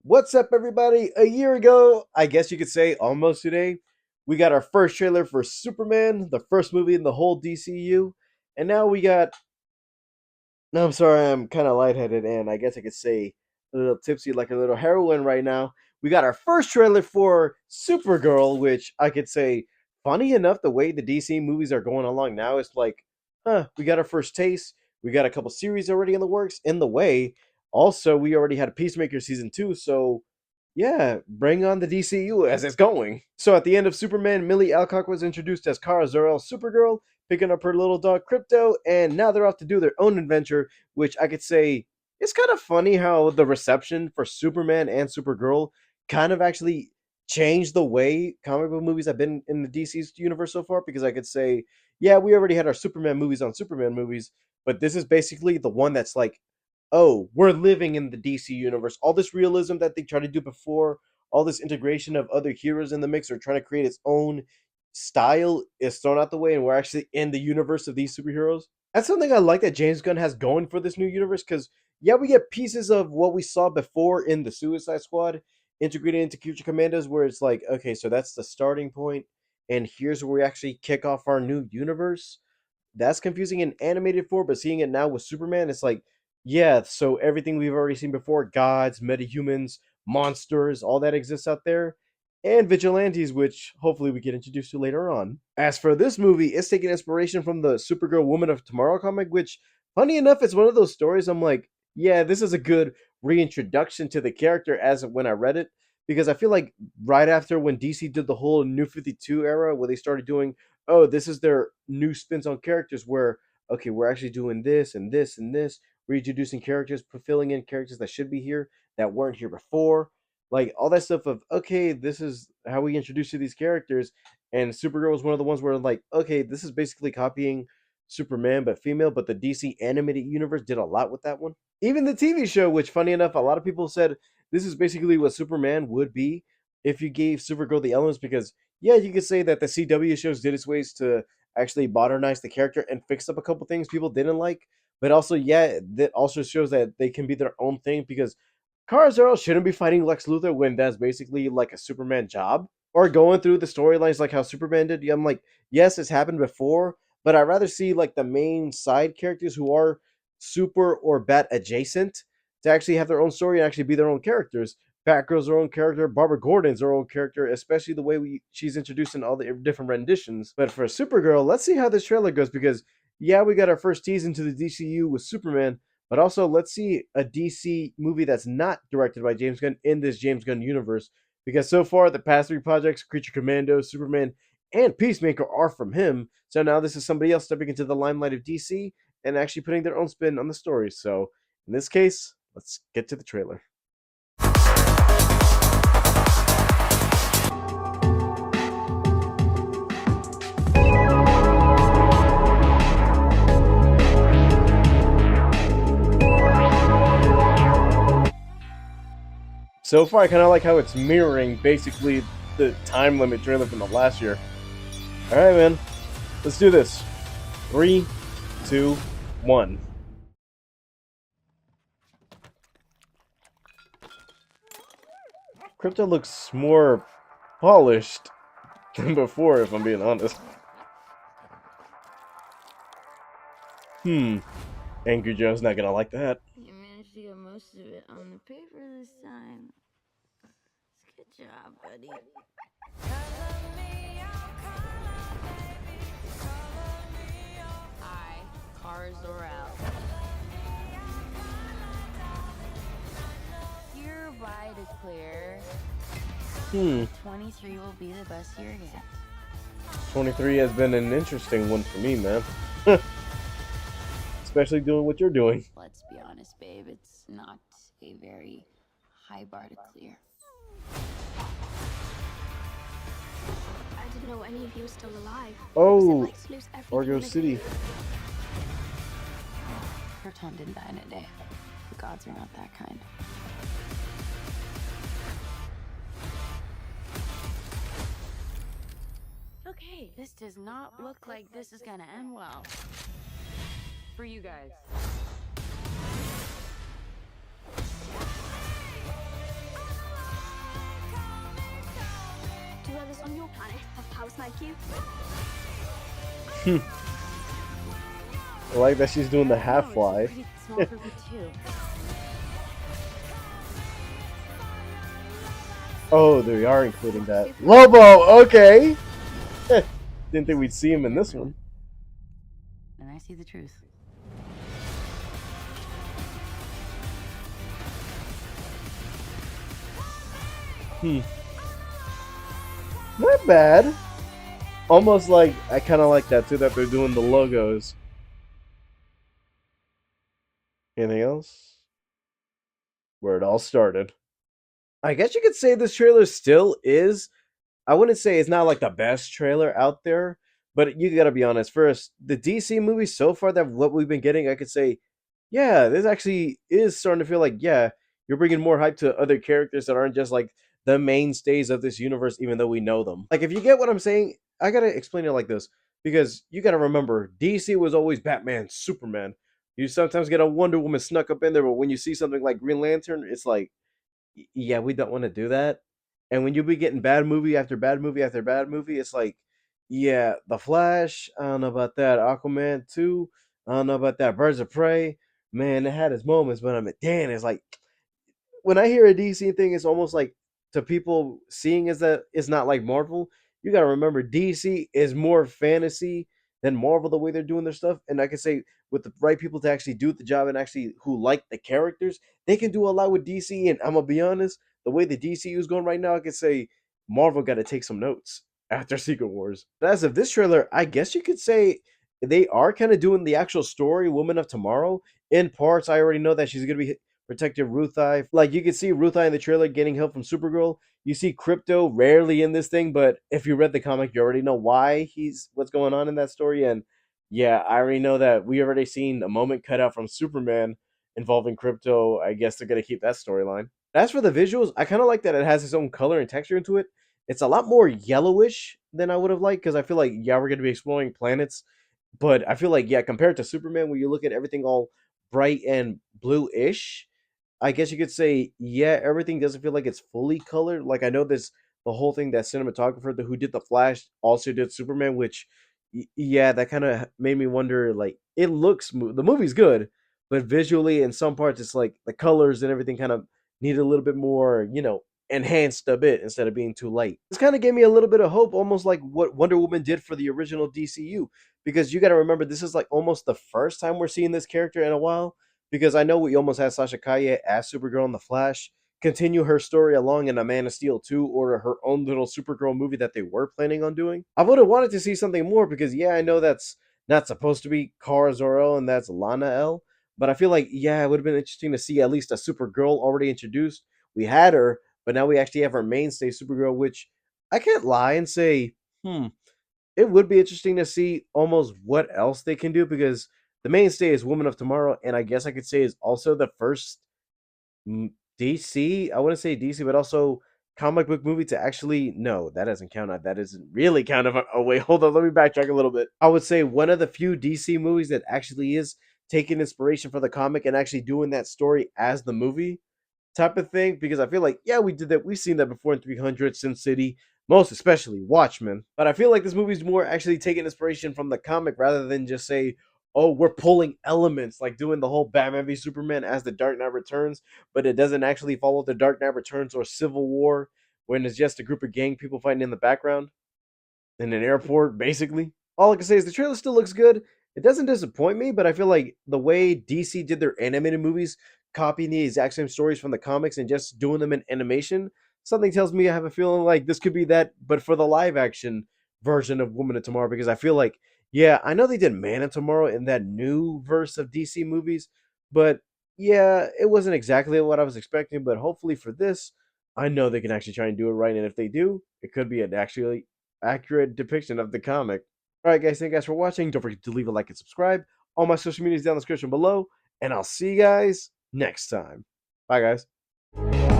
What's up, everybody? A year ago, I guess you could say almost today, we got our first trailer for Superman, the first movie in the whole DCU. And now we got. No, I'm sorry, I'm kind of lightheaded, and I guess I could say a little tipsy like a little heroin right now. We got our first trailer for Supergirl, which I could say, funny enough, the way the DC movies are going along now, it's like, we got our first taste. We got a couple series already in the works, in the way. Also, we already had Peacemaker season 2, so yeah, bring on the DCU as it's going. So at the end of Superman, Millie Alcock was introduced as Kara Zor-El Supergirl, picking up her little dog Crypto, and now they're off to do their own adventure, which I could say it's kind of funny how the reception for Superman and Supergirl kind of actually changed the way comic book movies have been in the DC's universe so far, because I could say, yeah, we already had our Superman movies on Superman movies, but this is basically the one that's like, oh, we're living in the DC universe. All this realism that they tried to do before, all this integration of other heroes in the mix, or trying to create its own style is thrown out the way, and we're actually in the universe of these superheroes. That's something I like that James Gunn has going for this new universe, because yeah, we get pieces of what we saw before in the Suicide Squad integrated into Future Commandos, where it's like, okay, so that's the starting point, and here's where we actually kick off our new universe. That's confusing in animated form, but seeing it now with Superman, it's like, yeah, so everything we've already seen before, gods, metahumans, monsters, all that exists out there, and vigilantes, which hopefully we get introduced to later on. As for this movie, it's taking inspiration from the Supergirl Woman of Tomorrow comic, which, funny enough, it's one of those stories I'm like, yeah, this is a good reintroduction to the character as of when I read it, because I feel like right after when DC did the whole New 52 era, where they started doing, oh, this is their new spins on characters where, okay, we're actually doing this and this and this, reintroducing characters, filling in characters that should be here that weren't here before. Like all that stuff of, okay, this is how we introduce you to these characters. And Supergirl was one of the ones where like, okay, this is basically copying Superman but female, but the DC animated universe did a lot with that one. Even the TV show, which funny enough, a lot of people said this is basically what Superman would be if you gave Supergirl the elements, because yeah, you could say that the CW shows did its ways to actually modernize the character and fix up a couple things people didn't like. But also, yeah, that also shows that they can be their own thing, because Kara Zor shouldn't be fighting Lex Luthor when that's basically like a Superman job. Or going through the storylines like how Superman did. Yeah, I'm like, yes, it's happened before, but I'd rather see like the main side characters who are super or bat adjacent to actually have their own story and actually be their own characters. Batgirl's her own character, Barbara Gordon's her own character, especially the way she's introduced in all the different renditions. But for Supergirl, let's see how this trailer goes, because yeah, we got our first tease into the DCU with Superman, but also let's see a DC movie that's not directed by James Gunn in this James Gunn universe, because so far the past three projects, Creature Commando, Superman, and Peacemaker, are from him. So now this is somebody else stepping into the limelight of DC and actually putting their own spin on the story. So in this case, let's get to the trailer. So far, I kind of like how it's mirroring basically the time limit trailer from the last year. All right, man, let's do this. 3, 2, 1. Crypto looks more polished than before, if I'm being honest. Angry Joe's not gonna like that. You managed to get most of it on the paper this time. Good job, buddy. Hi, Kara Zor-El. Hereby declare 23 will be the best year yet. 23 has been an interesting one for me, man. Especially doing what you're doing. Let's be honest, babe, it's not a very high bar to clear. I didn't know any of you were still alive. Oh, Argo City. Krypton didn't die in a day. The gods are not that kind. Okay, this does not look like this is gonna end well. For you guys. On your planet have powers like you? I like that she's doing the half No, it's a fly. pretty small for her too. Oh, they are including that. Super. Lobo, okay. Didn't think we'd see him in Speaking of this one. everyone, and I see the truth. Hmm. Not bad. Almost like I kind of like that too. That they're doing the logos. Anything else? Where it all started. I guess you could say this trailer still is. I wouldn't say it's not like the best trailer out there, but you gotta be honest. First, the DC movies so far that what we've been getting, I could say, yeah, this actually is starting to feel like, yeah, you're bringing more hype to other characters that aren't just like the mainstays of this universe, even though we know them. Like, if you get what I'm saying, I gotta explain it like this because you gotta remember, DC was always Batman, Superman. You sometimes get a Wonder Woman snuck up in there, but when you see something like Green Lantern, it's like, yeah, we don't want to do that. And when you be getting bad movie after bad movie after bad movie, it's like, yeah, The Flash, I don't know about that. Aquaman 2, I don't know about that. Birds of Prey, man, it had its moments, but I'm like, damn, it's like when I hear a DC thing, it's almost like to people seeing as that it's not like Marvel. You got to remember, DC is more fantasy than Marvel the way they're doing their stuff. And I can say with the right people to actually do the job and actually who like the characters, they can do a lot with DC. And I'm gonna be honest, the way the DCU is going right now, I could say Marvel got to take some notes after Secret Wars. But as of this trailer, I guess you could say they are kind of doing the actual story, Woman of Tomorrow. In parts, I already know that she's gonna be protective Ruthai. Like you can see Ruthai in the trailer getting help from Supergirl. You see Crypto rarely in this thing, but if you read the comic, you already know why he's what's going on in that story. And yeah, I already know that we already seen a moment cut out from Superman involving Crypto. I guess they're gonna keep that storyline. As for the visuals, I kind of like that it has its own color and texture into it. It's a lot more yellowish than I would have liked because I feel like yeah we're gonna be exploring planets, but I feel like yeah compared to Superman, when you look at everything all bright and blue-ish, I guess you could say, yeah, everything doesn't feel like it's fully colored. Like I know this the whole thing that cinematographer who did the Flash also did Superman, which yeah, that kind of made me wonder. Like it looks the movie's good, but visually in some parts it's like the colors and everything kind of need a little bit more, enhanced a bit instead of being too light. This kind of gave me a little bit of hope, almost like what Wonder Woman did for the original DCU, because you got to remember this is like almost the first time we're seeing this character in a while because I know we almost had Sasha Kaye as Supergirl in The Flash, continue her story along in A Man of Steel 2 or her own little Supergirl movie that they were planning on doing. I would have wanted to see something more because, yeah, I know that's not supposed to be Kara Zor-El and that's Lana El, but I feel like, yeah, it would have been interesting to see at least a Supergirl already introduced. We had her, but now we actually have our mainstay Supergirl, which I can't lie and say, it would be interesting to see almost what else they can do because the mainstay is Woman of Tomorrow, and I guess I could say is also the first DC. I wouldn't say DC, but also comic book movie to actually no, that doesn't count. That isn't really kind of. Oh wait, hold on. Let me backtrack a little bit. I would say one of the few DC movies that actually is taking inspiration for the comic and actually doing that story as the movie type of thing because I feel like yeah we did that, we've seen that before in 300, Sin City, most especially Watchmen, but I feel like this movie's more actually taking inspiration from the comic rather than just say, oh, we're pulling elements like doing the whole Batman v Superman as the Dark Knight Returns, but it doesn't actually follow the Dark Knight Returns or Civil War when it's just a group of gang people fighting in the background in an airport, basically. All I can say is the trailer still looks good. It doesn't disappoint me, but I feel like the way DC did their animated movies, copying the exact same stories from the comics and just doing them in animation, something tells me I have a feeling like this could be that, but for the live action version of Woman of Tomorrow, because I feel like, yeah, I know they did Man of Tomorrow in that new verse of DC movies, but yeah, it wasn't exactly what I was expecting, but hopefully for this, I know they can actually try and do it right, and if they do, it could be an actually accurate depiction of the comic. All right, guys, thank you guys for watching. Don't forget to leave a like and subscribe. All my social media is down in the description below, and I'll see you guys next time. Bye, guys.